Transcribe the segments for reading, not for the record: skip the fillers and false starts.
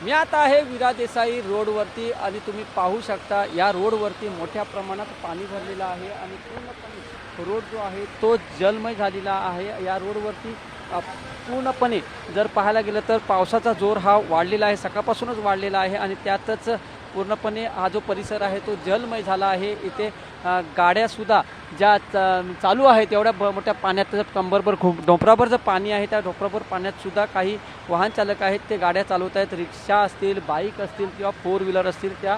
मी आता आहे विरा देसाई रोडवरती आणि तुम्ही पाहू शकता या रोडवरती मोठ्या प्रमाणात पाणी भरलेलं आहे आणि पूर्णपणे रोड जो आहे तो जलमय झालेला आहे। या रोडवरती पूर्णपणे जर पाहायला गेलं तर पावसाचा जोर हा वाढलेला आहे, सकाळपासूनच वाढलेला आहे आणि त्यातच पूर्णपणे हा जो परिसर आहे तो जलमय झाला आहे। इथे गाड्यासुद्धा ज्या चालू आहेत एवढ्या मोठ्या पाण्यात कंबरभर खूप डोंपराभर जर पाणी आहे त्या डोंपराभर पाण्यातसुद्धा काही वाहन चालक आहेत ते गाड्या चालवत आहेत। रिक्षा असतील, बाईक असतील किंवा फोर व्हीलर असतील त्या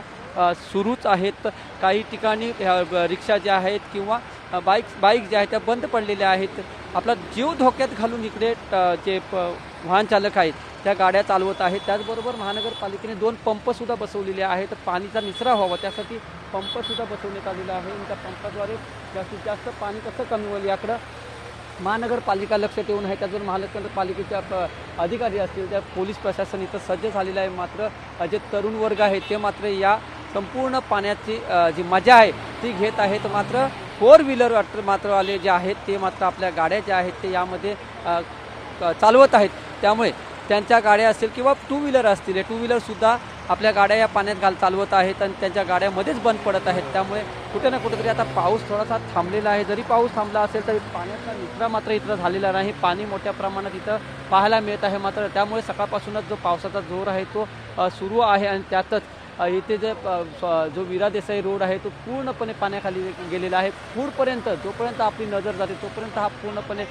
सुरूच आहेत। काही ठिकाणी रिक्षा ज्या आहेत किंवा बाईक ज्या आहेत त्या बंद पडलेल्या आहेत। आपला जीव धोक्यात घालून इकडे जे वाहन चालक आहेत त्या गाड्या चालवत आहेत। त्याचबरोबर महानगरपालिकेने 2 पंपसुद्धा बसवलेले आहेत, पाणीचा निचरा व्हावा त्यासाठी पंपसुद्धा बसवण्यात आलेला आहे। त्या पंपाद्वारे जास्तीत जास्त पाणी कसं कमी होईल याकडं महानगरपालिका लक्ष ठेवून आहे। त्याचबरोबर महानगरपालिकेच्या अधिकारी असतील त्या पोलीस प्रशासन इथं सज्ज झालेलं आहे। मात्र जे तरुण वर्ग आहे ते मात्र या संपूर्ण पाण्याची जी मजा आहे ती घेत आहेत। मात्र फोर व्हीलर मात्र आले जे आहेत ते मात्र आपल्या गाड्या ज्या आहेत ते यामध्ये चालवत आहेत। त्यामुळे त्यांच्या गाड्या असतील किंवा टू व्हीलर असतील, टू व्हीलरसुद्धा आपल्या गाड्या या पाण्यात चालवत आहेत आणि त्यांच्या गाड्यामध्येच बंद पडत आहेत। त्यामुळे कुठे ना कुठेतरी आता पाऊस थोडासा थांबलेला आहे। जरी पाऊस थांबला असेल तरी पाण्याचा निचरा मात्र इथं झालेला नाही, पाणी मोठ्या प्रमाणात इथं पाहायला मिळत आहे। मात्र त्यामुळे सकाळपासूनच जो पावसाचा जोर आहे तो सुरू आहे आणि त्यातच इथे जो विरा देसाई रोड आहे तो पूर्णपणे पाण्याखाली गेलेला आहे। पुढपर्यंत जोपर्यंत आपली नजर जाते तोपर्यंत हा पूर्णपणे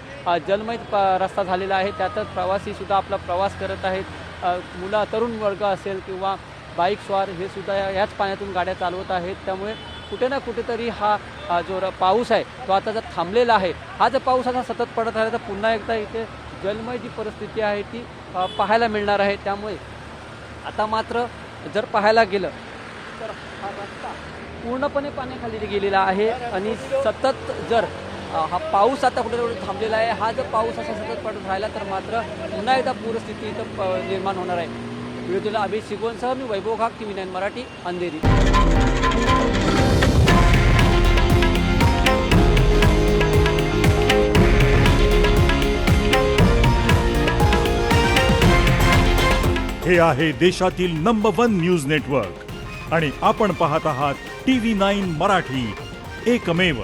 जलमय रस्ता झालेला आहे। त्यातच प्रवासीसुद्धा आपला प्रवास करत आहेत। मुलं, तरुण वर्ग असेल किंवा बाईक स्वार हे सुद्धा याच पाण्यातून गाड्या चालवत आहेत। त्यामुळे कुठे ना कुठेतरी हा जो पाऊस आहे तो आता जर थांबलेला आहे, हा जर पाऊस असा सतत पडत राहिला तर पुन्हा एकदा इथे जलमय जी परिस्थिती आहे ती पाहायला मिळणार आहे। त्यामुळे आता मात्र जर पाहायला गेलं तर हा रस्ता पूर्णपणे पाण्याखाली गेलेला आहे आणि सतत जर हा पाऊस आता कुठे थांबलेला आहे, हा जर पाऊस असा सतत पडत राहिला तर मात्र पुन्हा एकदा पूरस्थिती इथं निर्माण होणार आहे। व्हिडिओला अभिषेक शिगवणसह मी वैभव घाग, TV9 मराठी, अंधेरी। हे आहे देशातील नंबर 1 न्यूज नेटवर्क आणि आपण पाहत आहात TV9 मराठी, एकमेव।